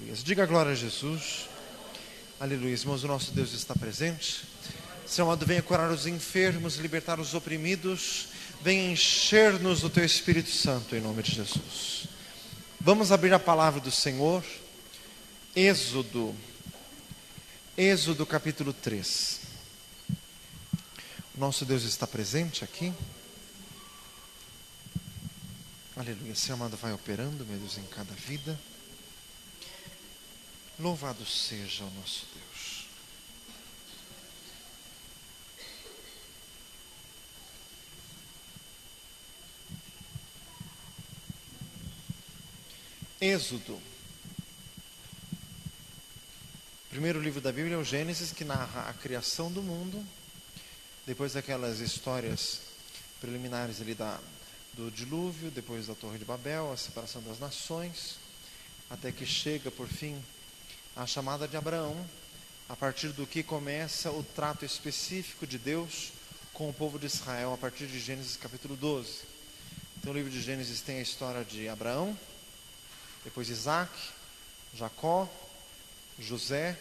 Aleluia. Diga glória a Jesus. Aleluia. Irmãos, o nosso Deus está presente. Senhor amado, venha curar os enfermos, libertar os oprimidos. Venha encher-nos do Teu Espírito Santo, em nome de Jesus. Vamos abrir a palavra do Senhor. Êxodo capítulo 3. O nosso Deus está presente aqui. Aleluia. Senhor amado, vai operando, meu Deus, em cada vida. Louvado seja o nosso Deus. Êxodo. O primeiro livro da Bíblia é o Gênesis, que narra a criação do mundo. Depois daquelas histórias preliminares ali do dilúvio, depois da Torre de Babel, a separação das nações, até que chega, por fim, a chamada de Abraão, a partir do que começa o trato específico de Deus com o povo de Israel, a partir de Gênesis capítulo 12. Então o livro de Gênesis tem a história de Abraão, depois Isaac, Jacó, José.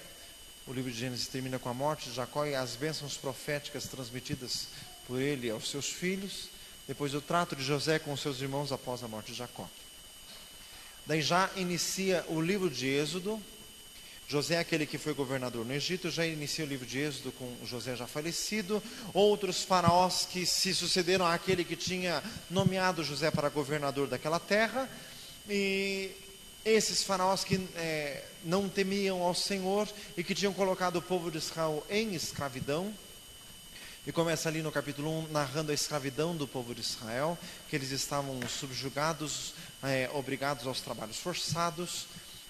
O livro de Gênesis termina com a morte de Jacó e as bênçãos proféticas transmitidas por ele aos seus filhos. Depois o trato de José com os seus irmãos após a morte de Jacó. Daí já inicia o livro de Êxodo. José, aquele que foi governador no Egito, já inicia o livro de Êxodo com José já falecido. Outros faraós que se sucederam àquele que tinha nomeado José para governador daquela terra. E esses faraós que não temiam ao Senhor e que tinham colocado o povo de Israel em escravidão. E começa ali no capítulo 1, narrando a escravidão do povo de Israel, que eles estavam subjugados, obrigados aos trabalhos forçados,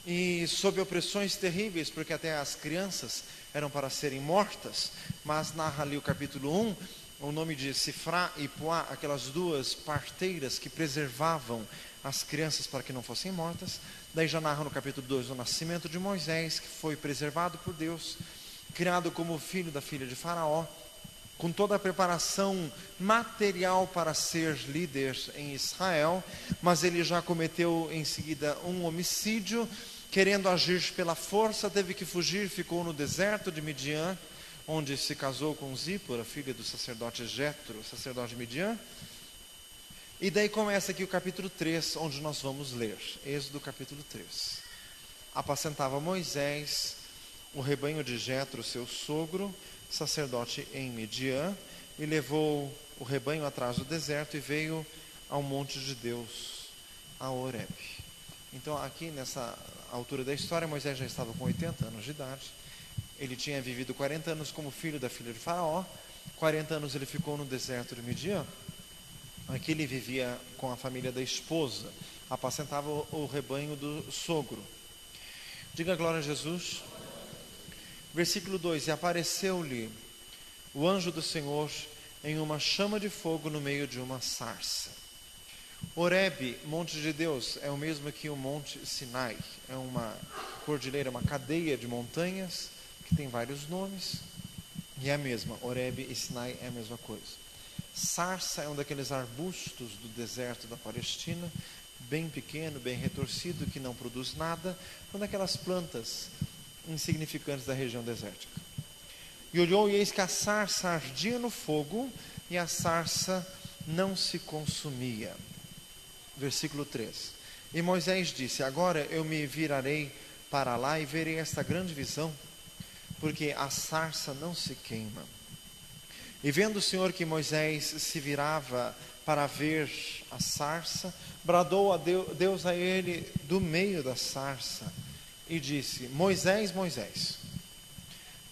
e sob opressões terríveis, porque até as crianças eram para serem mortas. Mas narra ali o capítulo 1, o nome de Sifrá e Puá, aquelas duas parteiras que preservavam as crianças para que não fossem mortas. Daí já narra no capítulo 2 o nascimento de Moisés, que foi preservado por Deus, criado como filho da filha de Faraó, com toda a preparação material para ser líder em Israel, mas ele já cometeu em seguida um homicídio, querendo agir pela força, teve que fugir, ficou no deserto de Midian, onde se casou com Zípora, filha do sacerdote Jetro, sacerdote de Midian. E daí começa aqui o capítulo 3, onde nós vamos ler, Êxodo capítulo 3. Apacentava Moisés o rebanho de Jetro, seu sogro, sacerdote em Midian, e levou o rebanho atrás do deserto e veio ao monte de Deus, a Horebe. Então aqui nessa altura da história, Moisés já estava com 80 anos de idade. Ele tinha vivido 40 anos como filho da filha de Faraó. 40 anos ele ficou no deserto de Midian. Aqui ele vivia com a família da esposa, apacentava o rebanho do sogro. Diga glória a Jesus. Versículo 2: E apareceu-lhe o anjo do Senhor em uma chama de fogo no meio de uma sarça. Horebe, monte de Deus, é o mesmo que o monte Sinai. É uma cordilheira, uma cadeia de montanhas que tem vários nomes. E é a mesma, Horebe e Sinai é a mesma coisa. Sarça é um daqueles arbustos do deserto da Palestina, bem pequeno, bem retorcido, que não produz nada. Uma daquelas plantas insignificantes da região desértica. E olhou, e eis que a sarça ardia no fogo, e a sarça não se consumia. Versículo 3. E Moisés disse: Agora eu me virarei para lá e verei esta grande visão, porque a sarça não se queima. E vendo o Senhor que Moisés se virava para ver a sarça, bradou a Deus a ele do meio da sarça, e disse: Moisés, Moisés.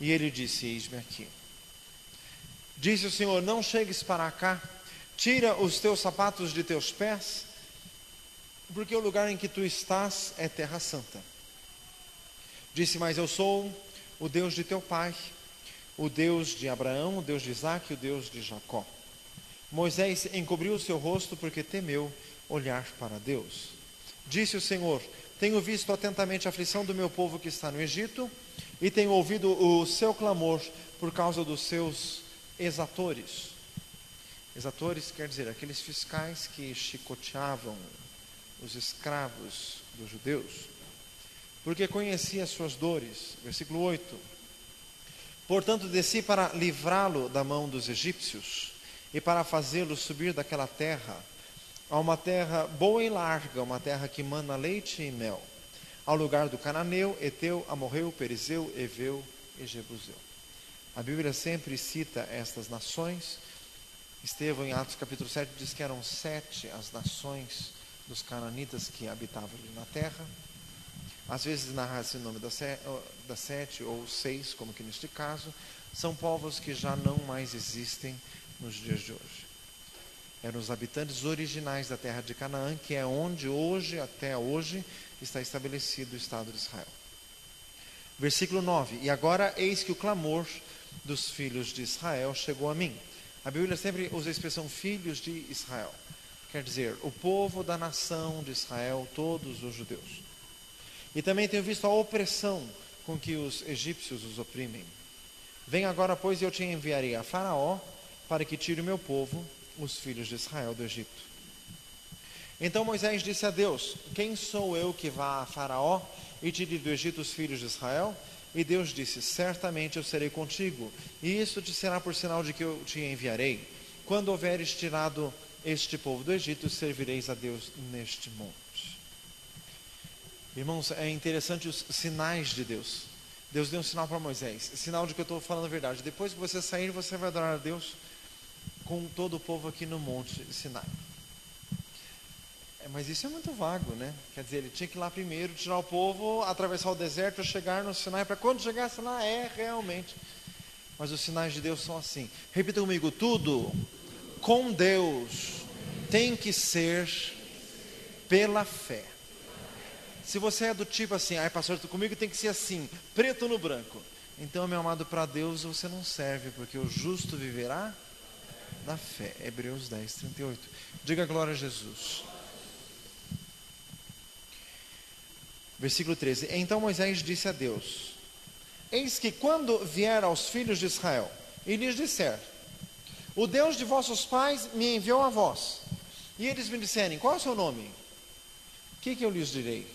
E ele disse: Eis-me aqui. Disse o Senhor: Não chegues para cá, tira os teus sapatos de teus pés, porque o lugar em que tu estás é terra santa. Disse: Mas eu sou o Deus de teu pai, o Deus de Abraão, o Deus de Isaque, o Deus de Jacó. Moisés encobriu o seu rosto porque temeu olhar para Deus. Disse o Senhor: Tenho visto atentamente a aflição do meu povo que está no Egito, e tenho ouvido o seu clamor por causa dos seus exatores. Exatores quer dizer aqueles fiscais que chicoteavam os escravos dos judeus. porque conheci as suas dores. Versículo 8. Portanto, desci para livrá-lo da mão dos egípcios e para fazê-lo subir daquela terra a uma terra boa e larga, uma terra que mana leite e mel, ao lugar do cananeu, Eteu, Amorreu, Perizeu, Eveu e Jebuseu. A Bíblia sempre cita estas nações. Estevão, em Atos capítulo 7, diz que eram 7 as nações dos cananitas que habitavam ali na terra. Às vezes narra-se o nome das 7 ou 6, como que neste caso. São povos que já não mais existem nos dias de hoje. Eram os habitantes originais da terra de Canaã, que é onde hoje, até hoje, está estabelecido o Estado de Israel. Versículo 9. E agora eis que o clamor dos filhos de Israel chegou a mim. A Bíblia sempre usa a expressão filhos de Israel. Quer dizer, o povo da nação de Israel, todos os judeus. E também tenho visto a opressão com que os egípcios os oprimem. Vem agora, pois, e eu te enviarei a Faraó, para que tire o meu povo, os filhos de Israel, do Egito. Então Moisés disse a Deus: quem sou eu que vá a Faraó e tire do Egito os filhos de Israel? E Deus disse: certamente eu serei contigo, e isto te será por sinal de que eu te enviarei. Quando houveres tirado este povo do Egito, servireis a Deus neste monte. Irmãos, é interessante os sinais de Deus. Deus deu um sinal para Moisés, sinal de que eu estou falando a verdade. Depois que você sair, você vai adorar a Deus com todo o povo aqui no monte Sinai. Mas isso é muito vago, né? Quer dizer, ele tinha que ir lá primeiro, tirar o povo, atravessar o deserto, chegar no Sinai, para quando chegasse lá, realmente. Mas os sinais de Deus são assim. Repita comigo: tudo com Deus tem que ser pela fé. Se você é do tipo assim, pastor, comigo tem que ser assim, preto no branco. Então, meu amado, para Deus você não serve, porque o justo viverá da fé. Hebreus 10, 38. Diga glória a Jesus. Versículo 13. Então Moisés disse a Deus: eis que quando vier aos filhos de Israel e lhes disser: o Deus de vossos pais me enviou a vós, e eles me disserem: qual é o seu nome? O que eu lhes direi?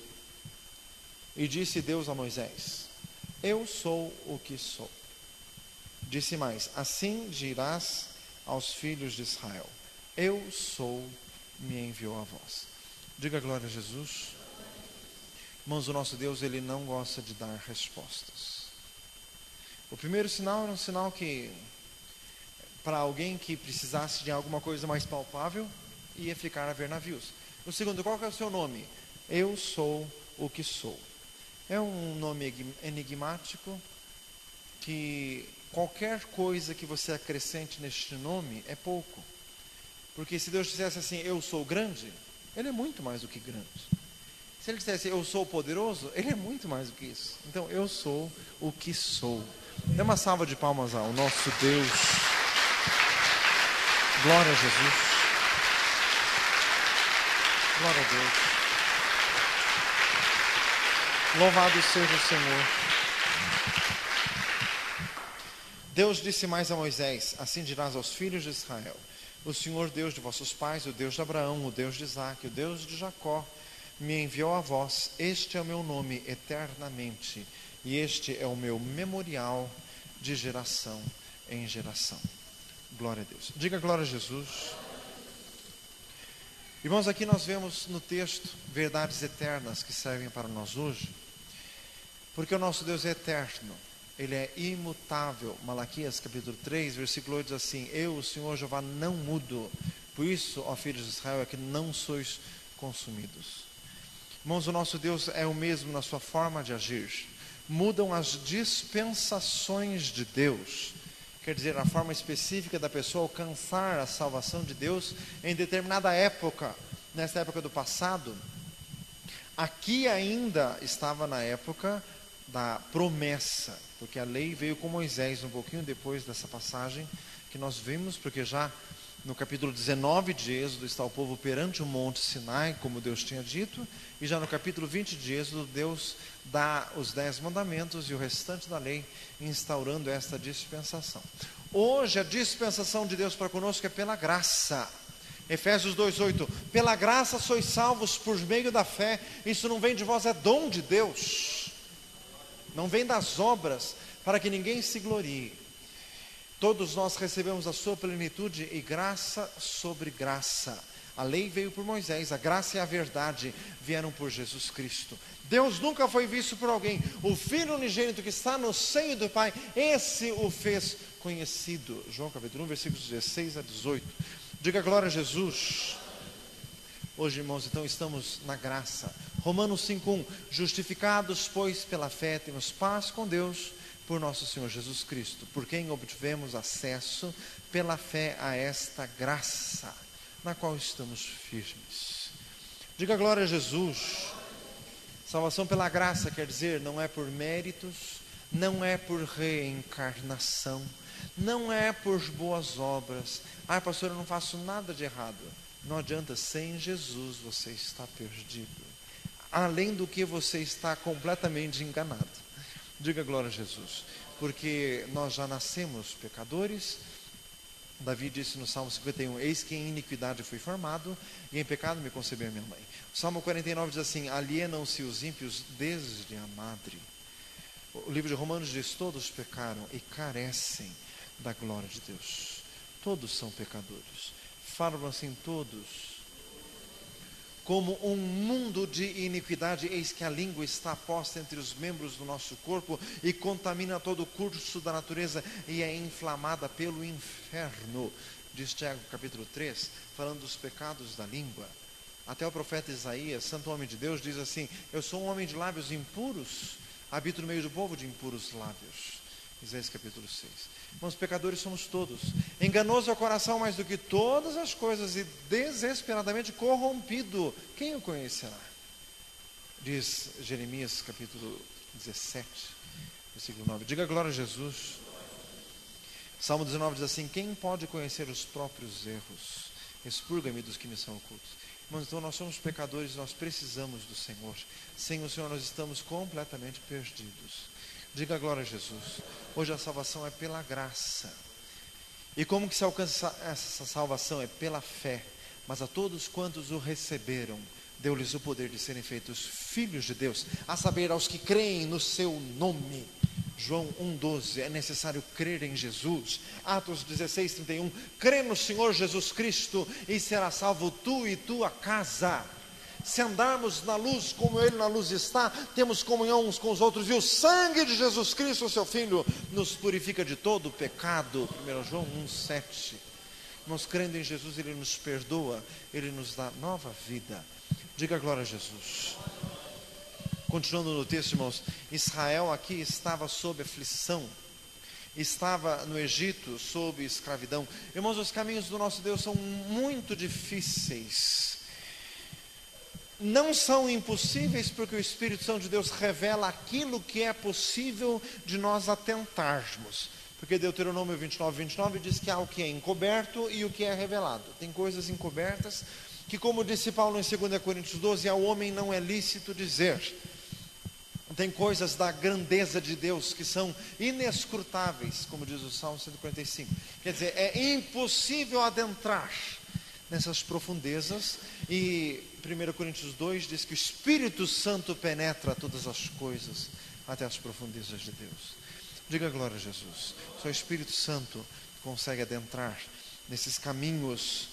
E disse Deus a Moisés: eu sou o que sou. Disse mais: assim dirás aos filhos de Israel: eu sou, me enviou a vós. Diga glória a Jesus. Irmãos, o nosso Deus, Ele não gosta de dar respostas. O primeiro sinal era um sinal que, para alguém que precisasse de alguma coisa mais palpável, ia ficar a ver navios. O segundo: qual que é o seu nome? Eu sou o que sou. É um nome enigmático, que qualquer coisa que você acrescente neste nome é pouco. Porque se Deus dissesse assim: eu sou grande, Ele é muito mais do que grande. Se Ele dissesse: eu sou poderoso, Ele é muito mais do que isso. Então, eu sou o que sou. Dê uma salva de palmas ao nosso Deus. Glória a Jesus. Glória a Deus. Louvado seja o Senhor. Deus disse mais a Moisés: assim dirás aos filhos de Israel: o Senhor Deus de vossos pais, o Deus de Abraão, o Deus de Isaque, o Deus de Jacó, me enviou a vós. Este é o meu nome eternamente, e este é o meu memorial de geração em geração. Glória a Deus. Diga glória a Jesus. Irmãos, aqui nós vemos no texto verdades eternas que servem para nós hoje, porque o nosso Deus é eterno, Ele é imutável. Malaquias capítulo 3, versículo 8 diz assim: eu, o Senhor Jeová, não mudo, por isso, ó filhos de Israel, é que não sois consumidos. Irmãos, o nosso Deus é o mesmo na sua forma de agir. Mudam as dispensações de Deus, quer dizer, a forma específica da pessoa alcançar a salvação de Deus em determinada época. Nessa época do passado, aqui ainda estava na época da promessa, porque a lei veio com Moisés um pouquinho depois dessa passagem que nós vimos, porque já no capítulo 19 de Êxodo está o povo perante o monte Sinai, como Deus tinha dito, e já no capítulo 20 de Êxodo Deus dá os 10 mandamentos e o restante da lei, instaurando esta dispensação. Hoje a dispensação de Deus para conosco é pela graça. Efésios 2:8, pela graça sois salvos por meio da fé, isso não vem de vós, é dom de Deus. não vem das obras, para que ninguém se glorie. Todos nós recebemos a sua plenitude e graça sobre graça. A lei veio por Moisés, a graça e a verdade vieram por Jesus Cristo. Deus nunca foi visto por alguém. O Filho unigênito que está no seio do Pai, esse o fez conhecido. João capítulo 1, versículos 16 a 18. Diga glória a Jesus. Hoje, irmãos, então estamos na graça. Romanos 5:1. Justificados, pois, pela fé, temos paz com Deus, por nosso Senhor Jesus Cristo, por quem obtivemos acesso pela fé a esta graça, na qual estamos firmes. Diga glória a Jesus. Salvação pela graça quer dizer, não é por méritos, não é por reencarnação, não é por boas obras. Ah, pastor, eu não faço nada de errado. Não adianta, sem Jesus você está perdido. Além do que, você está completamente enganado. Diga glória a Jesus. Porque nós já nascemos pecadores. Davi disse no Salmo 51, eis que em iniquidade fui formado, e em pecado me concebeu minha mãe. O Salmo 49 diz assim, alienam-se os ímpios desde a madre. O livro de Romanos diz, todos pecaram e carecem da glória de Deus. Todos são pecadores. Falam assim, todos. Como um mundo de iniquidade, eis que a língua está posta entre os membros do nosso corpo e contamina todo o curso da natureza e é inflamada pelo inferno. Diz Tiago capítulo 3, falando dos pecados da língua. Até o profeta Isaías, santo homem de Deus, diz assim, eu sou um homem de lábios impuros, habito no meio do povo de impuros lábios. Isaías capítulo 6. Irmãos, pecadores somos todos. Enganoso é o coração mais do que todas as coisas e desesperadamente corrompido. Quem o conhecerá? Diz Jeremias capítulo 17, versículo 9. Diga glória a Jesus. Salmo 19 diz assim, quem pode conhecer os próprios erros? Expurga-me dos que me são ocultos. Irmãos, então nós somos pecadores, nós precisamos do Senhor. Sem o Senhor nós estamos completamente perdidos. Diga glória a Jesus. Hoje a salvação é pela graça. E como que se alcança essa salvação? É pela fé. Mas a todos quantos o receberam, deu-lhes o poder de serem feitos filhos de Deus, a saber, aos que creem no seu nome. João 1,12, é necessário crer em Jesus. Atos 16:31, crê no Senhor Jesus Cristo e será salvo tu e tua casa. Se andarmos na luz como Ele na luz está, temos comunhão uns com os outros, e o sangue de Jesus Cristo, o seu Filho, nos purifica de todo o pecado. 1 João 1,7. Nós crendo em Jesus, Ele nos perdoa, Ele nos dá nova vida. Diga glória a Jesus. Continuando no texto, irmãos, Israel aqui estava sob aflição, estava no Egito sob escravidão. Irmãos, os caminhos do nosso Deus são muito difíceis. Não são impossíveis, porque o Espírito Santo de Deus revela aquilo que é possível de nós atentarmos. Porque Deuteronômio 29 diz que há o que é encoberto e o que é revelado. Tem coisas encobertas que, como disse Paulo em 2 Coríntios 12, ao homem não é lícito dizer. Tem coisas da grandeza de Deus que são inescrutáveis, como diz o Salmo 145. Quer dizer, é impossível adentrar nessas profundezas. E 1 Coríntios 2 diz que o Espírito Santo penetra todas as coisas, até as profundezas de Deus. Diga glória a Jesus. Só o Espírito Santo consegue adentrar nesses caminhos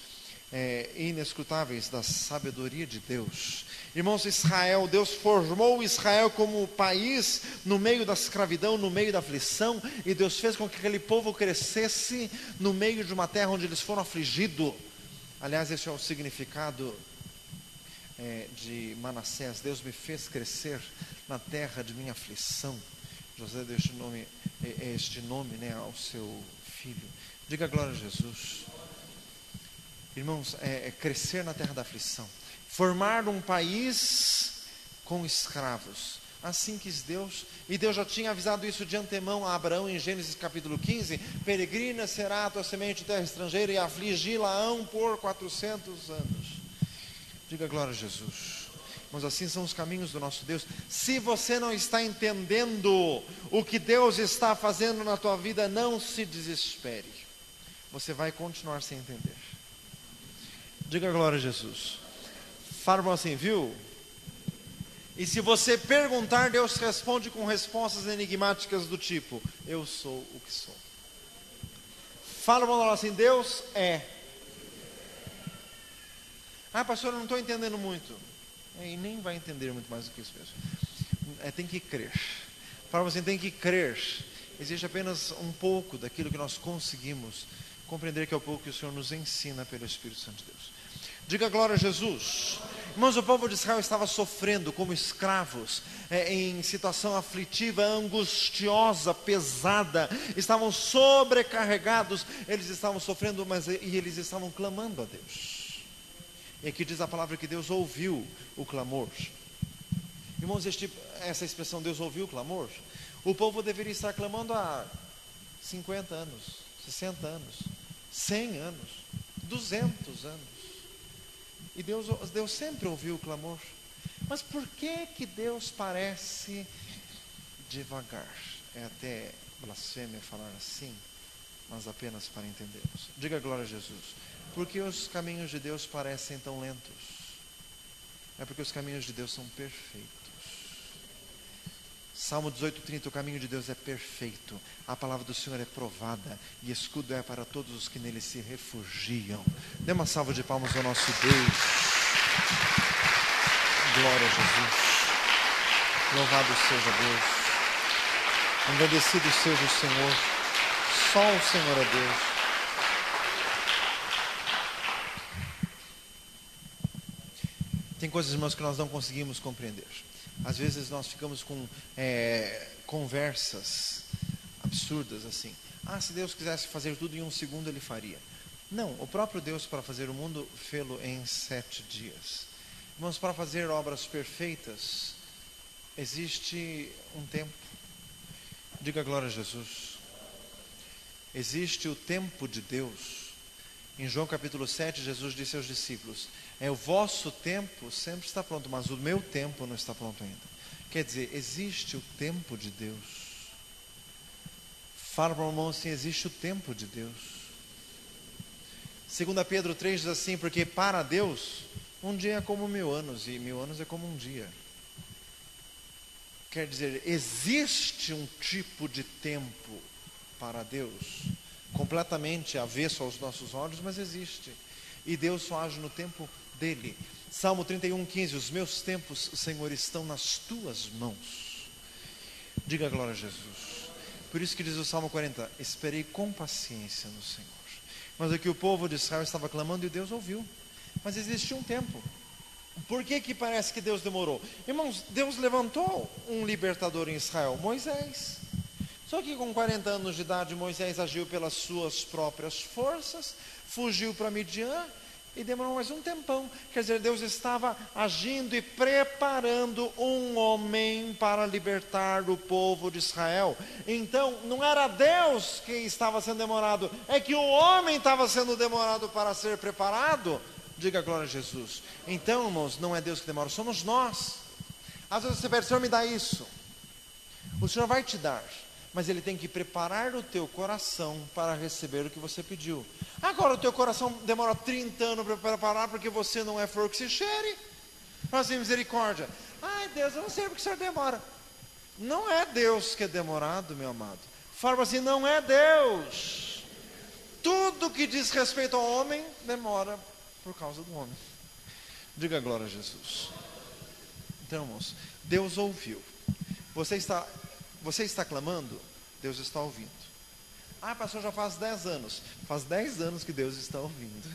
inescrutáveis da sabedoria de Deus. Irmãos, Israel, Deus formou Israel como país no meio da escravidão, no meio da aflição, e Deus fez com que aquele povo crescesse no meio de uma terra onde eles foram afligidos. Aliás, esse é o significado de Manassés. Deus me fez crescer na terra de minha aflição. José deu este nome, ao seu filho. Diga glória a Jesus. Irmãos, crescer na terra da aflição, formar um país com escravos. Assim quis Deus, e Deus já tinha avisado isso de antemão a Abraão em Gênesis capítulo 15, peregrina será a tua semente em terra estrangeira e afligi-la-ão por 400 anos. Diga glória a Jesus. Mas assim são os caminhos do nosso Deus. Se você não está entendendo o que Deus está fazendo na tua vida, não se desespere. Você vai continuar sem entender. Diga glória a Jesus. Falam assim, viu? E se você perguntar, Deus responde com respostas enigmáticas do tipo: eu sou o que sou. Fala para nós assim: Deus é. Ah, pastor, eu não estou entendendo muito. E nem vai entender muito mais do que isso mesmo. Tem que crer. Fala assim: tem que crer. Existe apenas um pouco daquilo que nós conseguimos compreender, que é o pouco que o Senhor nos ensina pelo Espírito Santo de Deus. Diga glória a Jesus. Irmãos, o povo de Israel estava sofrendo como escravos, em situação aflitiva, angustiosa, pesada. Estavam sobrecarregados. Eles estavam sofrendo, e eles estavam clamando a Deus. E aqui diz a palavra que Deus ouviu o clamor. Irmãos, essa expressão, Deus ouviu o clamor, o povo deveria estar clamando há 50 anos, 60 anos, 100 anos, 200 anos. E Deus sempre ouviu o clamor. Mas por que Deus parece devagar? É até blasfêmia falar assim, mas apenas para entendermos. Diga glória a Jesus. Porque os caminhos de Deus parecem tão lentos? É porque os caminhos de Deus são perfeitos. Salmo 18:30, o caminho de Deus é perfeito, a palavra do Senhor é provada, e escudo é para todos os que nele se refugiam. Dê uma salva de palmas ao nosso Deus. Glória a Jesus. Louvado seja Deus. Engrandecido seja o Senhor. Só o Senhor é Deus. Tem coisas, irmãos, que nós não conseguimos compreender. Às vezes nós ficamos com conversas absurdas assim: ah, se Deus quisesse fazer tudo em um segundo, Ele faria. Não, o próprio Deus, para fazer o mundo, fê-lo em 7 dias. Irmãos, para fazer obras perfeitas, existe um tempo. Diga glória a Jesus. Existe o tempo de Deus. Em João capítulo 7, Jesus disse aos discípulos: o vosso tempo sempre está pronto, mas o meu tempo não está pronto ainda. Quer dizer, existe o tempo de Deus. Fala para o irmão assim: existe o tempo de Deus. 2 Pedro 3 diz assim: porque para Deus, um dia é como 1000 anos, e 1000 anos é como um dia. Quer dizer, existe um tipo de tempo para Deus, completamente avesso aos nossos olhos, mas existe. E Deus só age no tempo dele. Salmo 31:15, os meus tempos, Senhor, estão nas tuas mãos. Diga glória a Jesus. Por isso que diz o Salmo 40, esperei com paciência no Senhor. Mas aqui o povo de Israel estava clamando e Deus ouviu. Mas existia um tempo. Por que parece que Deus demorou? Irmãos, Deus levantou um libertador em Israel, Moisés. Só que com 40 anos de idade, Moisés agiu pelas suas próprias forças, fugiu para Midian e demorou mais um tempão. Quer dizer, Deus estava agindo e preparando um homem para libertar o povo de Israel. Então, não era Deus que estava sendo demorado, é que o homem estava sendo demorado para ser preparado. Diga glória a Jesus. Então, irmãos, não é Deus que demora, somos nós. Às vezes você pede: Senhor, me dá isso. O Senhor vai te dar, mas Ele tem que preparar o teu coração para receber o que você pediu. Agora o teu coração demora 30 anos para preparar, porque você não é flor que se cheire. Fala assim: misericórdia. Ai Deus, eu não sei porque o Senhor demora. Não é Deus que é demorado, meu amado. Fala assim: não é Deus. Tudo que diz respeito ao homem demora por causa do homem. Diga glória a Jesus. Então, irmãos, Deus ouviu. Você está clamando, Deus está ouvindo. Ah, pastor, já faz 10 anos. Faz 10 anos que Deus está ouvindo.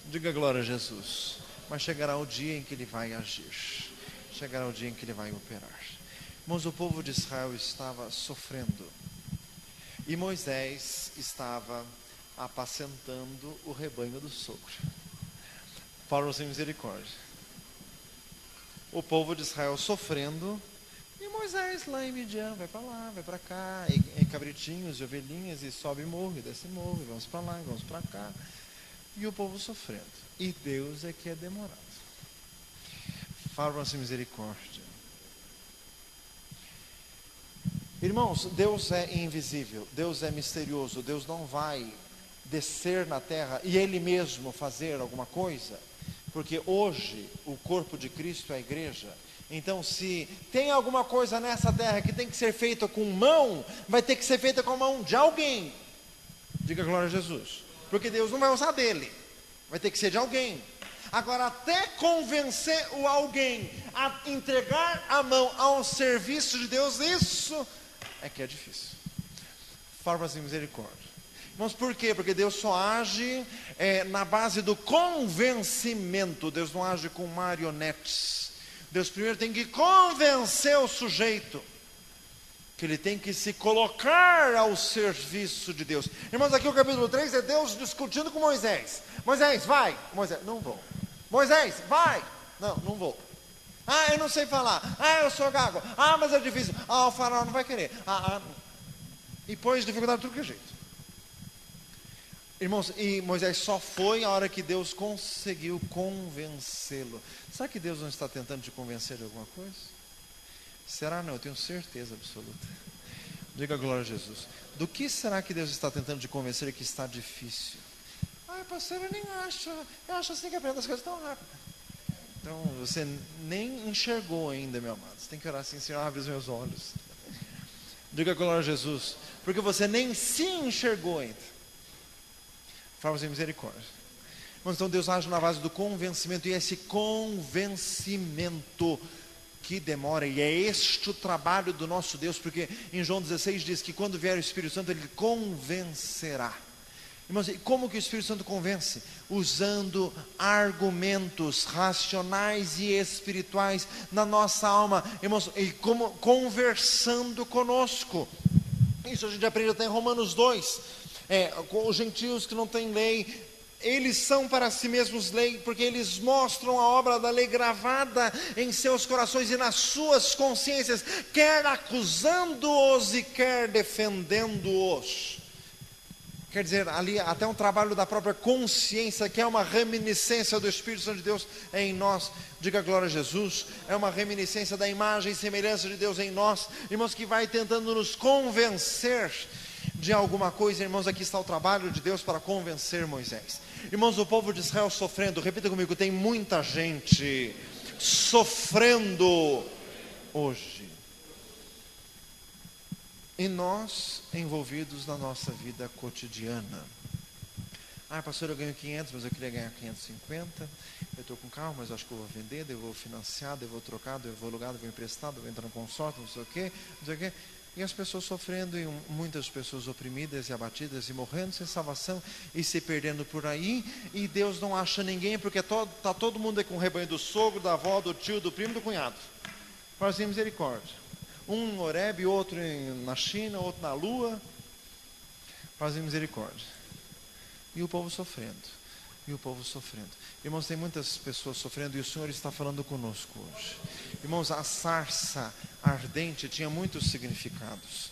Diga glória a Jesus. Mas chegará o dia em que Ele vai agir. Chegará o dia em que Ele vai operar. Irmãos, o povo de Israel estava sofrendo. E Moisés estava apacentando o rebanho do sogro. Fala sem misericórdia. O povo de Israel sofrendo, e Moisés lá em Midian, vai para lá, vai para cá, e cabritinhos e ovelhinhas, e sobe morro, e desce morro, e vamos para lá, e vamos para cá. E o povo sofrendo. E Deus é que é demorado. Fala sem misericórdia. Irmãos, Deus é invisível, Deus é misterioso, Deus não vai descer na terra e Ele mesmo fazer alguma coisa. Porque hoje o corpo de Cristo é a igreja. Então, se tem alguma coisa nessa terra que tem que ser feita com mão, vai ter que ser feita com a mão de alguém. Diga glória a Jesus. Porque Deus não vai usar dele, vai ter que ser de alguém. Agora, até convencer o alguém a entregar a mão ao serviço de Deus, isso é que é difícil. Fala assim, misericórdia. Mas por quê? Porque Deus só age na base do convencimento. Deus não age com marionetes. Deus primeiro tem que convencer o sujeito que ele tem que se colocar ao serviço de Deus. Irmãos, aqui o capítulo 3 é Deus discutindo com Moisés. Moisés, vai. Moisés, não vou. Moisés, vai. Não, não vou. Ah, eu não sei falar. Ah, eu sou gago. Ah, mas é difícil. Ah, o faraó não vai querer. E pôs dificuldade de tudo que é jeito. Irmãos, e Moisés só foi a hora que Deus conseguiu convencê-lo. Será que Deus não está tentando te convencer de alguma coisa? Será? Não, eu tenho certeza absoluta. Diga glória a Jesus. Do que será que Deus está tentando te convencer que está difícil? Ah, pastor, eu nem acho. Eu acho assim que aprendo as coisas tão rápido. Então, você nem enxergou ainda, meu amado. Você tem que orar assim, Senhor, abre os meus olhos. Diga glória a Jesus. Porque você nem se enxergou ainda. Fala assim, misericórdia. Mas então Deus age na base do convencimento. E é esse convencimento que demora. E é este o trabalho do nosso Deus. Porque em João 16 diz que quando vier o Espírito Santo, Ele convencerá. Irmãos, e como que o Espírito Santo convence? Usando argumentos racionais e espirituais na nossa alma. Irmãos, e como conversando conosco. Isso a gente aprende até em Romanos 2. Com os gentios que não têm lei, eles são para si mesmos lei, porque eles mostram a obra da lei gravada em seus corações e nas suas consciências, quer acusando-os e quer defendendo-os. Quer dizer, ali até um trabalho da própria consciência, que é uma reminiscência do Espírito Santo de Deus em nós. Diga glória a Jesus. É uma reminiscência da imagem e semelhança de Deus em nós, irmãos, que vai tentando nos convencer de alguma coisa. Irmãos, aqui está o trabalho de Deus para convencer Moisés. Irmãos, o povo de Israel sofrendo, repita comigo, tem muita gente sofrendo hoje. E nós envolvidos na nossa vida cotidiana. Ah, pastor, eu ganho 500, mas eu queria ganhar 550. Eu estou com carro, mas acho que eu vou vender, eu vou financiar, eu vou trocar, eu vou alugar, eu vou emprestar, eu vou entrar no consórcio, não sei o quê, não sei o quê. E as pessoas sofrendo, e muitas pessoas oprimidas e abatidas, e morrendo sem salvação, e se perdendo por aí, e Deus não acha ninguém, porque está todo mundo aí com o rebanho do sogro, da avó, do tio, do primo, do cunhado. Fala assim, misericórdia. Um no Horebe, outro na China, outro na Lua. Fala assim, misericórdia. E o povo sofrendo. E o povo sofrendo. Irmãos, tem muitas pessoas sofrendo e o Senhor está falando conosco hoje. Irmãos, a sarça ardente tinha muitos significados.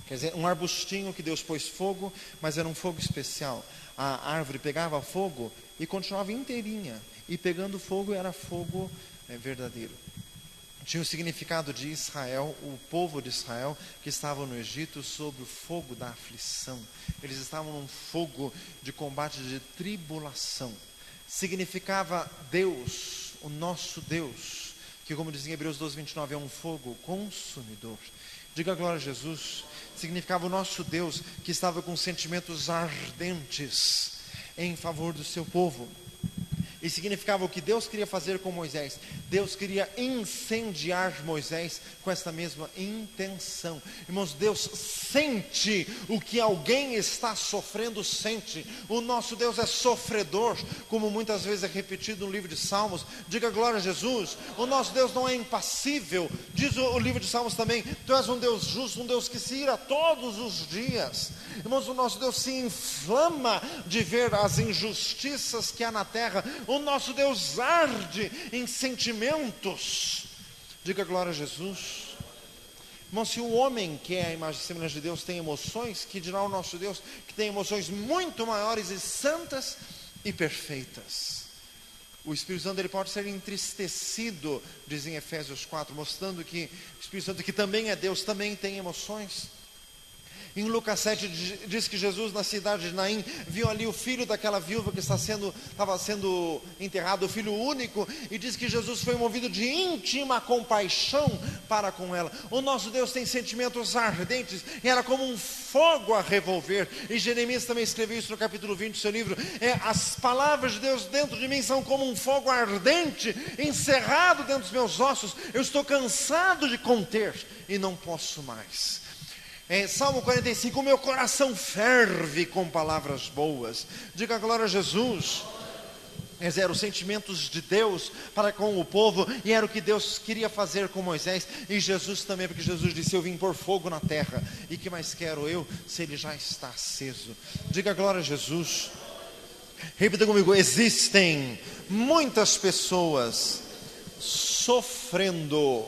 Quer dizer, um arbustinho que Deus pôs fogo, mas era um fogo especial. A árvore pegava fogo e continuava inteirinha. E pegando fogo era fogo verdadeiro. Tinha o significado de Israel, o povo de Israel que estava no Egito sob o fogo da aflição. Eles estavam num fogo de combate, de tribulação. Significava Deus, o nosso Deus, que como diz em Hebreus 12:29, é um fogo consumidor. Diga glória a Jesus. Significava o nosso Deus que estava com sentimentos ardentes em favor do seu povo. E significava o que Deus queria fazer com Moisés. Deus queria incendiar Moisés com essa mesma intenção. Irmãos, Deus sente o que alguém está sofrendo, sente. O nosso Deus é sofredor, como muitas vezes é repetido no livro de Salmos. Diga glória a Jesus. O nosso Deus não é impassível. Diz o livro de Salmos também, tu és um Deus justo, um Deus que se ira todos os dias. Irmãos, o nosso Deus se inflama de ver as injustiças que há na terra. O nosso Deus arde em sentimentos. Diga glória a Jesus. Irmão, se o homem que é a imagem e semelhança de Deus tem emoções, que dirá o nosso Deus que tem emoções muito maiores e santas e perfeitas. O Espírito Santo ele pode ser entristecido, diz em Efésios 4, mostrando que o Espírito Santo, que também é Deus, também tem emoções. Em Lucas 7 diz que Jesus, na cidade de Naim, viu ali o filho daquela viúva que estava sendo enterrado, o filho único, e diz que Jesus foi movido de íntima compaixão para com ela. O nosso Deus tem sentimentos ardentes, e era como um fogo a revolver. E Jeremias também escreveu isso no capítulo 20 do seu livro. As palavras de Deus dentro de mim são como um fogo ardente, encerrado dentro dos meus ossos. Eu estou cansado de conter e não posso mais. Salmo 45, o meu coração ferve com palavras boas. Diga glória a Jesus. Eram os sentimentos de Deus para com o povo, e era o que Deus queria fazer com Moisés, e Jesus também, porque Jesus disse: eu vim pôr fogo na terra, e que mais quero eu, se ele já está aceso? Diga glória a Jesus. Repita comigo: existem muitas pessoas sofrendo.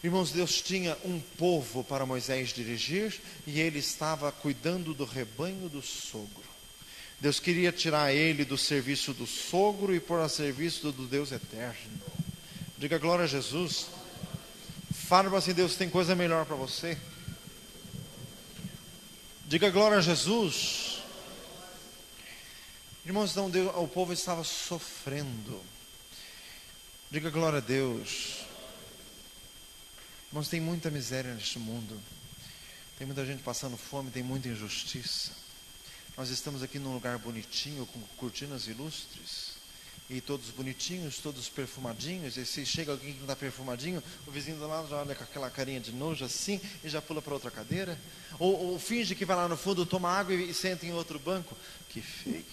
Irmãos, Deus tinha um povo para Moisés dirigir, e ele estava cuidando do rebanho do sogro. Deus queria tirar ele do serviço do sogro e pôr a serviço do Deus eterno. Diga glória a Jesus. Fala assim: Deus tem coisa melhor para você. Diga glória a Jesus. Irmãos, então o povo estava sofrendo. Diga glória a Deus. Irmãos, tem muita miséria neste mundo. Tem muita gente passando fome, tem muita injustiça. Nós estamos aqui num lugar bonitinho, com cortinas ilustres, e todos bonitinhos, todos perfumadinhos. E se chega alguém que não está perfumadinho, o vizinho do lado já olha com aquela carinha de nojo assim, e já pula para outra cadeira. Ou finge que vai lá no fundo, toma água e senta em outro banco. Que feio.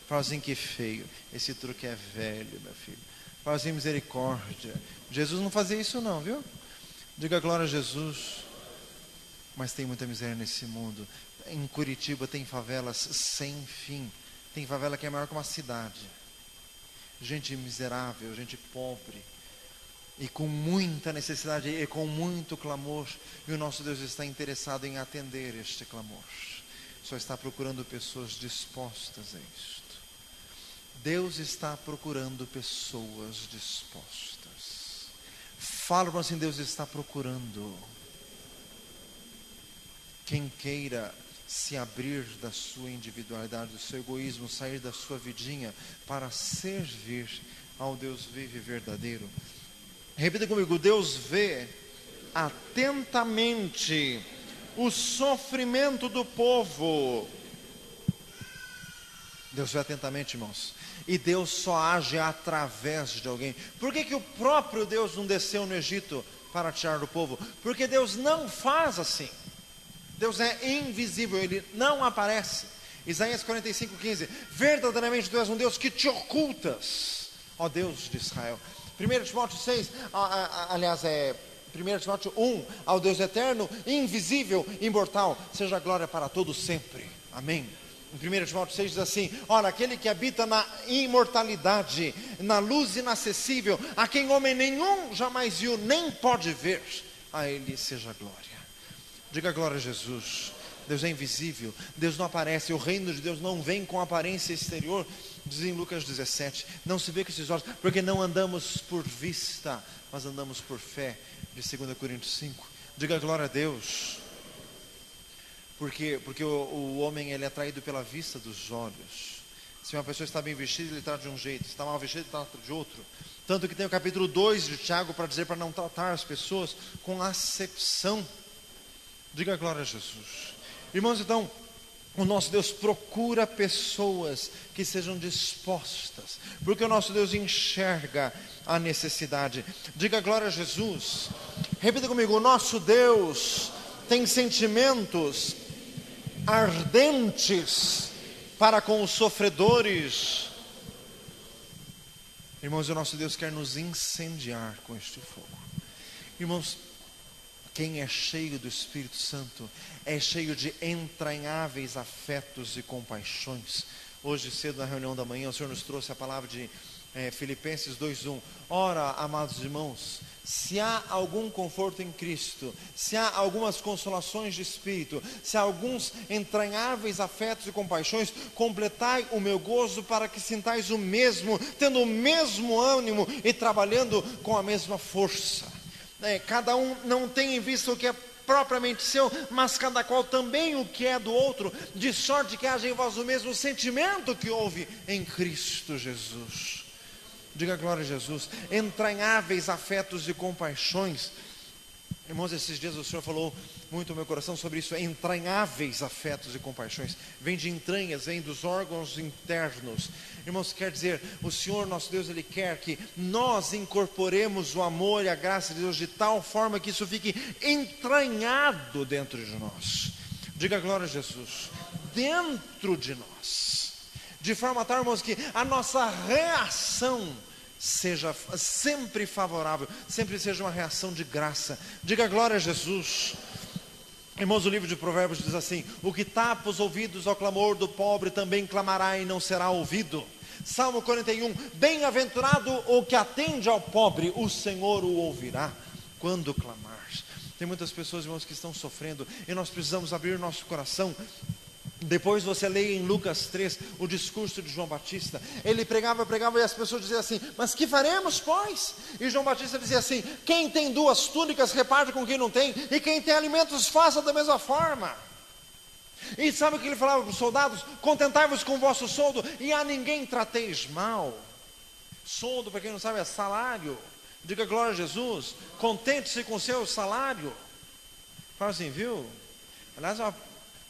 Fala assim: que feio, esse truque é velho, meu filho. Fala assim: misericórdia. Jesus não fazia isso não, viu? Diga glória a Jesus. Mas tem muita miséria nesse mundo. Em Curitiba tem favelas sem fim. Tem favela que é maior que uma cidade. Gente miserável, gente pobre, e com muita necessidade, e com muito clamor. E o nosso Deus está interessado em atender este clamor. Só está procurando pessoas dispostas a isto. Deus está procurando pessoas dispostas. Fala para assim: Deus está procurando quem queira se abrir da sua individualidade, do seu egoísmo, sair da sua vidinha para servir ao Deus vivo e verdadeiro. Repita comigo: Deus vê atentamente o sofrimento do povo. Deus vê atentamente, irmãos. E Deus só age através de alguém. Por que o próprio Deus não desceu no Egito para tirar do povo? Porque Deus não faz assim. Deus é invisível, Ele não aparece. Isaías 45:15. Verdadeiramente tu és um Deus que te ocultas, ó Deus de Israel. 1 Timóteo 6, aliás 1 Timóteo 1, ao Deus eterno, invisível, imortal, seja a glória para todos sempre. Amém. Em 1 Timóteo 6 diz assim: ora, aquele que habita na imortalidade, na luz inacessível, a quem homem nenhum jamais viu, nem pode ver, a ele seja glória. Diga glória a Jesus. Deus é invisível, Deus não aparece, o reino de Deus não vem com aparência exterior. Diz em Lucas 17, não se vê com esses olhos, porque não andamos por vista, mas andamos por fé. De 2 Coríntios 5, diga glória a Deus. Porque o homem, ele é atraído pela vista dos olhos. Se uma pessoa está bem vestida, ele trata de um jeito. Se está mal vestido, ele trata de outro. Tanto que tem o capítulo 2 de Tiago para dizer para não tratar as pessoas com acepção. Diga glória a Jesus. Irmãos, então, o nosso Deus procura pessoas que sejam dispostas, porque o nosso Deus enxerga a necessidade. Diga glória a Jesus. Repita comigo: o nosso Deus tem sentimentos ardentes para com os sofredores. Irmãos, o nosso Deus quer nos incendiar com este fogo. Irmãos, quem é cheio do Espírito Santo é cheio de entranháveis afetos e compaixões. Hoje cedo na reunião da manhã o Senhor nos trouxe a palavra de Filipenses 2:1. Ora, amados irmãos, se há algum conforto em Cristo, se há algumas consolações de Espírito, se há alguns entranháveis afetos e compaixões, completai o meu gozo para que sintais o mesmo, tendo o mesmo ânimo e trabalhando com a mesma força. Cada um não tem em vista o que é propriamente seu, mas cada qual também o que é do outro, de sorte que haja em vós o mesmo sentimento que houve em Cristo Jesus. Diga glória a Jesus. Entranháveis afetos e compaixões. Irmãos, esses dias o Senhor falou muito ao meu coração sobre isso, entranháveis afetos e compaixões. Vem de entranhas, vem dos órgãos internos. Irmãos, quer dizer, o Senhor nosso Deus, Ele quer que nós incorporemos o amor e a graça de Deus de tal forma que isso fique entranhado dentro de nós. Diga glória a Jesus. Dentro de nós. De forma tal, irmãos, que a nossa reação seja sempre favorável, sempre seja uma reação de graça. Diga glória a Jesus. Irmãos, o livro de Provérbios diz assim: o que tapa os ouvidos ao clamor do pobre também clamará e não será ouvido. Salmo 41, bem-aventurado o que atende ao pobre, o Senhor o ouvirá quando clamar. Tem muitas pessoas, irmãos, que estão sofrendo, e nós precisamos abrir nosso coração. Depois você lê em Lucas 3 o discurso de João Batista. Ele pregava e as pessoas diziam assim: mas que faremos, pois? E João Batista dizia assim: quem tem 2 túnicas reparte com quem não tem, e quem tem alimentos faça da mesma forma. E sabe o que ele falava para os soldados? Contentai-vos com o vosso soldo e a ninguém trateis mal. Soldo, para quem não sabe, é salário. Diga glória a Jesus. Contente-se com o seu salário. Fala assim, viu? Aliás,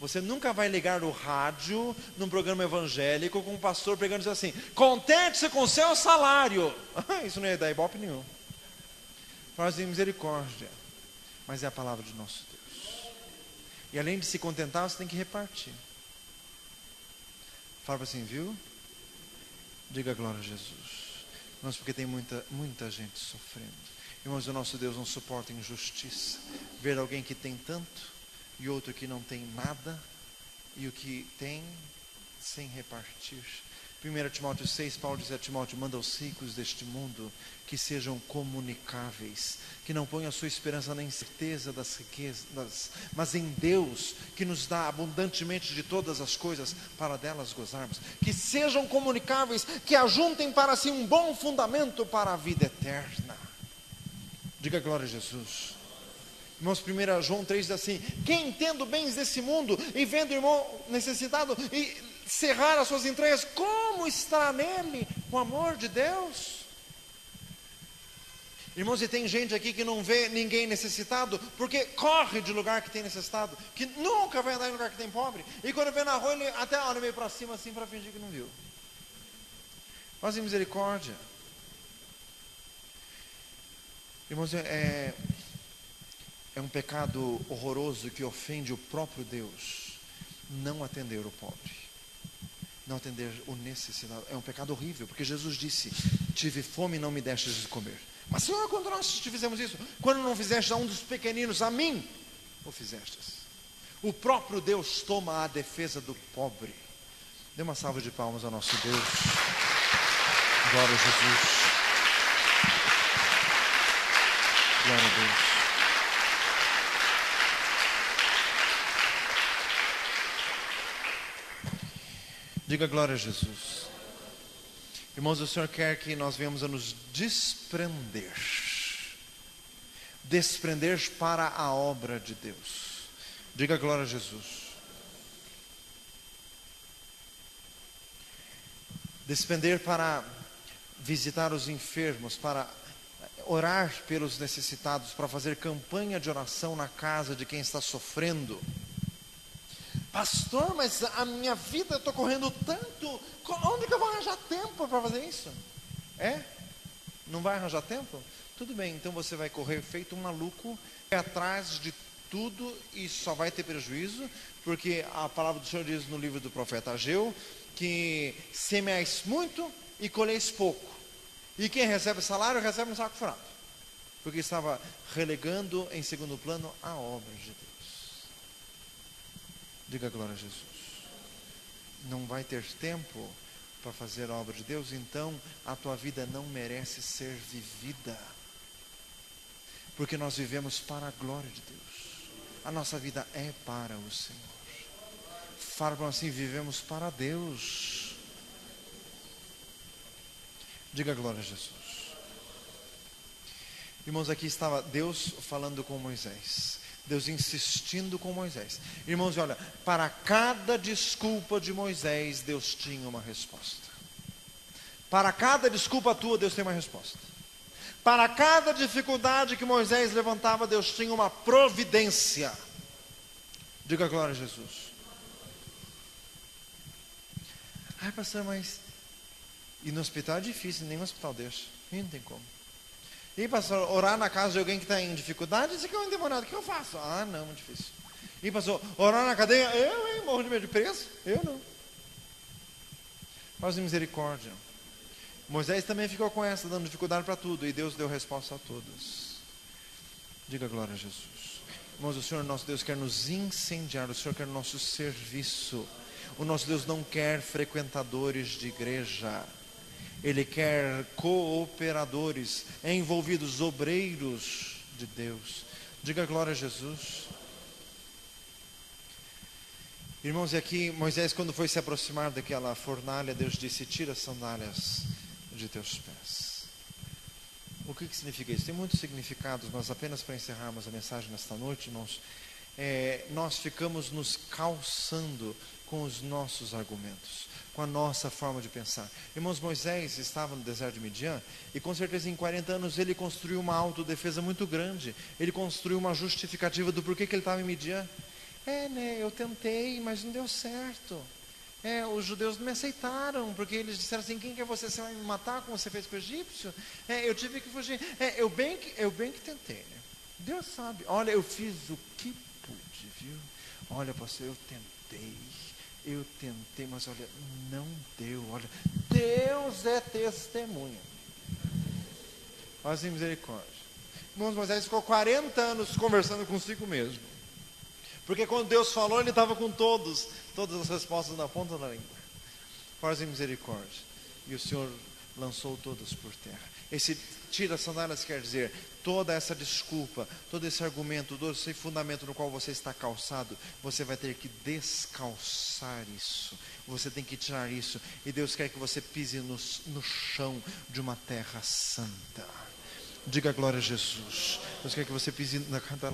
você nunca vai ligar o rádio num programa evangélico com um pastor pregando e dizendo assim: contente-se com o seu salário. Isso não ia dar ibope nenhum. Fala assim, misericórdia. Mas é a palavra de nosso Deus. E além de se contentar, você tem que repartir. Fala assim, viu? Diga glória a Jesus. Mas porque tem muita gente sofrendo. Irmãos, o nosso Deus não suporta injustiça. Ver alguém que tem tanto e outro que não tem nada, e o que tem sem repartir. 1 Timóteo 6, Paulo diz a Timóteo: manda aos ricos deste mundo que sejam comunicáveis, que não ponham a sua esperança na incerteza das riquezas, mas em Deus, que nos dá abundantemente de todas as coisas, para delas gozarmos. Que sejam comunicáveis, que ajuntem para si um bom fundamento para a vida eterna. Diga glória a Jesus. Irmãos, 1 João 3 diz assim: quem tendo bens desse mundo e vendo o irmão necessitado e cerrar as suas entranhas, como estará nele o amor de Deus? Irmãos, e tem gente aqui que não vê ninguém necessitado, porque corre de lugar que tem necessitado, que nunca vai andar em lugar que tem pobre, e quando vê na rua, ele até olha meio para cima assim, para fingir que não viu. Mas em misericórdia. Irmãos, é um pecado horroroso que ofende o próprio Deus não atender o pobre, não atender o necessitado. É um pecado horrível, porque Jesus disse: tive fome e não me destes de comer. Mas Senhor, quando nós te fizemos isso? Quando não fizeste a um dos pequeninos, a mim o fizestes. O próprio Deus toma a defesa do pobre. Dê uma salva de palmas ao nosso Deus. Glória a Jesus. Glória a Deus. Diga glória a Jesus. Irmãos, o Senhor quer que nós venhamos a nos desprender para a obra de Deus. Diga glória a Jesus. Desprender para visitar os enfermos, para orar pelos necessitados, para fazer campanha de oração na casa de quem está sofrendo. Pastor, mas a minha vida, eu estou correndo tanto, onde que eu vou arranjar tempo para fazer isso? Não vai arranjar tempo? Tudo bem, então você vai correr feito um maluco, atrás de tudo e só vai ter prejuízo, porque a palavra do Senhor diz no livro do profeta Ageu, que semeais muito e colheis pouco, e quem recebe salário, recebe um saco furado, porque estava relegando em segundo plano a obra de Deus. Diga glória a Jesus. Não vai ter tempo para fazer a obra de Deus, então a tua vida não merece ser vivida, porque nós vivemos para a glória de Deus. A nossa vida é para o Senhor. Falam assim: vivemos para Deus. Diga glória a Jesus. Irmãos, aqui estava Deus falando com Moisés. Deus insistindo com Moisés. Irmãos, olha, para cada desculpa de Moisés, Deus tinha uma resposta. Para cada desculpa tua, Deus tem uma resposta. Para cada dificuldade que Moisés levantava, Deus tinha uma providência. Diga glória a Jesus. Ai, pastor, mas... E no hospital é difícil, nem no hospital deixa. Não tem como. E pastor, orar na casa de alguém que está em dificuldade, isso aqui é um endemoniado, o que eu faço? Ah, não, muito difícil. E pastor, orar na cadeia, eu morro de medo de preso? Eu não. Faz misericórdia. Moisés também ficou com essa, dando dificuldade para tudo, e Deus deu resposta a todos. Diga glória a Jesus. Irmãos, o Senhor nosso Deus quer nos incendiar, o Senhor quer o nosso serviço. O nosso Deus não quer frequentadores de igreja. Ele quer cooperadores, envolvidos, obreiros de Deus. Diga glória a Jesus. Irmãos, e aqui Moisés, quando foi se aproximar daquela fornalha, Deus disse: tira as sandálias de teus pés. O que significa isso? Tem muitos significados, mas apenas para encerrarmos a mensagem nesta noite, irmãos, nós ficamos nos calçando com os nossos argumentos, com a nossa forma de pensar. Irmãos, Moisés estava no deserto de Midian, e com certeza em 40 anos ele construiu uma autodefesa muito grande. Ele construiu uma justificativa do porquê que ele estava em Midian. Eu tentei, mas não deu certo. Os judeus não me aceitaram, porque eles disseram assim: quem que é você? Você vai me matar como você fez com o egípcio? Eu tive que fugir. Eu bem que tentei, né? Deus sabe. Olha, eu fiz o que pude, viu? Olha, pastor, eu tentei, mas olha, não deu. Olha, Deus é testemunha. Faz misericórdia. Irmãos, Moisés ficou 40 anos conversando consigo mesmo. Porque quando Deus falou, ele estava com todas as respostas na ponta da língua. Faz misericórdia. E o Senhor lançou todas por terra. Esse tira as sandálias quer dizer, toda essa desculpa, todo esse argumento, todo esse fundamento no qual você está calçado, você vai ter que descalçar isso. Você tem que tirar isso. E Deus quer que você pise no chão de uma terra santa. Diga glória a Jesus. Deus quer que você pise na canto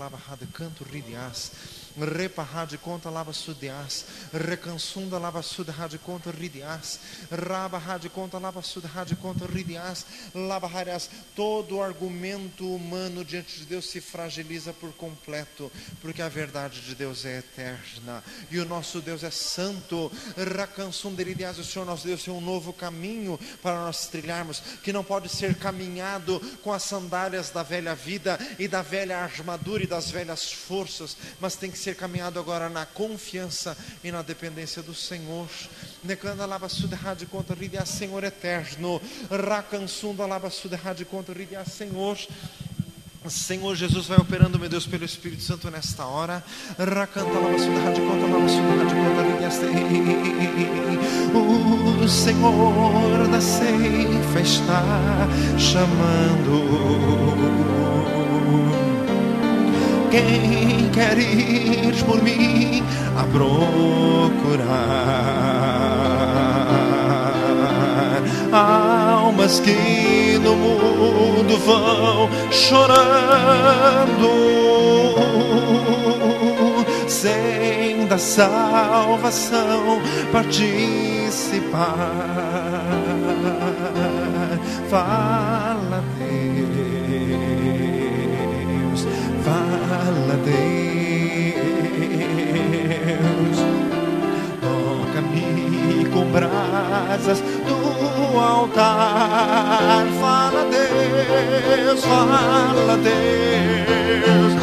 ridiás, reparrade conta lava sudiás, recansunda lava sudhade conta ridiás, rabarrade conta lava sudhade conta ridiás, labarrariás. Todo argumento humano diante de Deus se fragiliza por completo, porque a verdade de Deus é eterna e o nosso Deus é santo. Racansunderidiás, o Senhor nosso Deus tem um novo caminho para nós trilharmos, que não pode ser caminhado com as sandálias da velha vida e da velha armadura e das velhas forças, mas tem que ser caminhado agora na confiança e na dependência do Senhor. Necanda lava suderrade contra ridia, Senhor eterno. Racansunda lava suderrade contra ridia, Senhor. Senhor Jesus, vai operando, meu Deus, pelo Espírito Santo nesta hora. O Senhor da ceifa está chamando. Quem quer ir por mim a procurar almas que no mundo vão chorando, sem da salvação participar. Fala Deus, fala Deus, toca-me com brasas do altar. Fala Deus, fala Deus,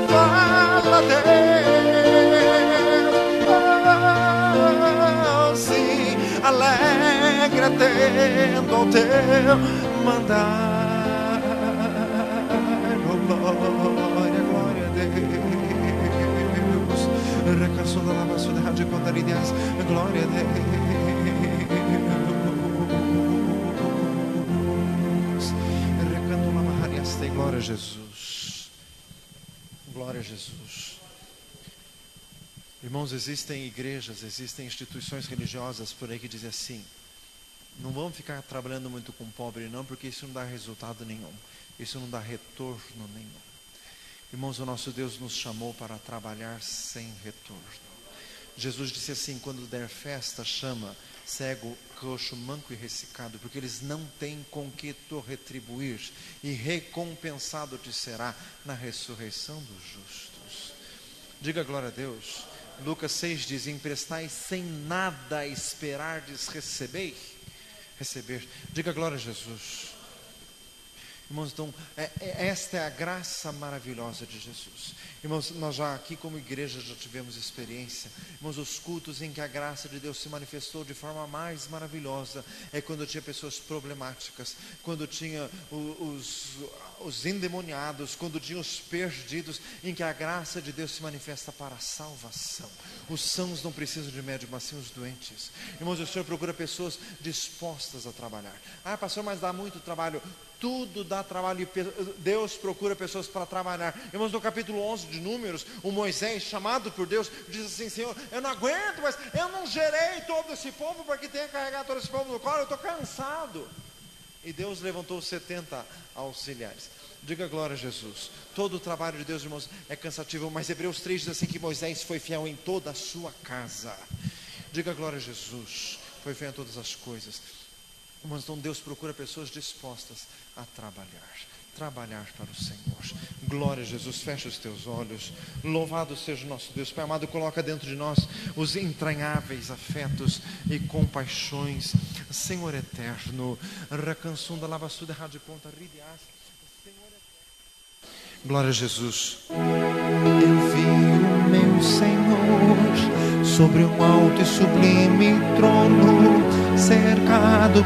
fala Deus, sim, alegra tendo ao teu mandar. Glória, glória a Deus. Recaçou da lavaçu de rádio contarídeas. Glória a Deus. Recanto la mahariaste. Glória a Jesus. Glória a Jesus. Irmãos, existem igrejas, existem instituições religiosas por aí que dizem assim: não vamos ficar trabalhando muito com pobre não, porque isso não dá resultado nenhum, isso não dá retorno nenhum. Irmãos, o nosso Deus nos chamou para trabalhar sem retorno. Jesus disse assim: quando der festa, chama cego, coxo, manco e ressecado, porque eles não têm com que te retribuir, e recompensado te será na ressurreição dos justos. Diga glória a Deus. Lucas 6 diz: emprestai sem nada esperardes receber. Diga glória a Jesus. Irmãos, então, esta é a graça maravilhosa de Jesus. Irmãos, nós já aqui como igreja já tivemos experiência. Irmãos, os cultos em que a graça de Deus se manifestou de forma mais maravilhosa é quando tinha pessoas problemáticas, quando tinha os endemoniados, quando tinha os perdidos, em que a graça de Deus se manifesta para a salvação. Os sãos não precisam de médico, mas sim os doentes. Irmãos, o Senhor procura pessoas dispostas a trabalhar. Ah, pastor, mas dá muito trabalho. Tudo dá trabalho e Deus procura pessoas para trabalhar. Irmãos, no capítulo 11 de Números, o Moisés, chamado por Deus, diz assim: Senhor, eu não aguento, mas eu não gerei todo esse povo para que tenha que carregar todo esse povo no colo, eu estou cansado. E Deus levantou 70 auxiliares. Diga glória a Jesus. Todo o trabalho de Deus, irmãos, é cansativo, mas Hebreus 3 diz assim: que Moisés foi fiel em toda a sua casa. Diga glória a Jesus. Foi fiel em todas as coisas. Mas então Deus procura pessoas dispostas a trabalhar para o Senhor. Glória a Jesus. Fecha os teus olhos. Louvado seja o nosso Deus. Pai amado, coloca dentro de nós os entranháveis afetos e compaixões. Senhor eterno, racansunda lavassuda radiponta ridias. Glória a Jesus. Eu vi o meu Senhor sobre um alto e sublime trono, cercado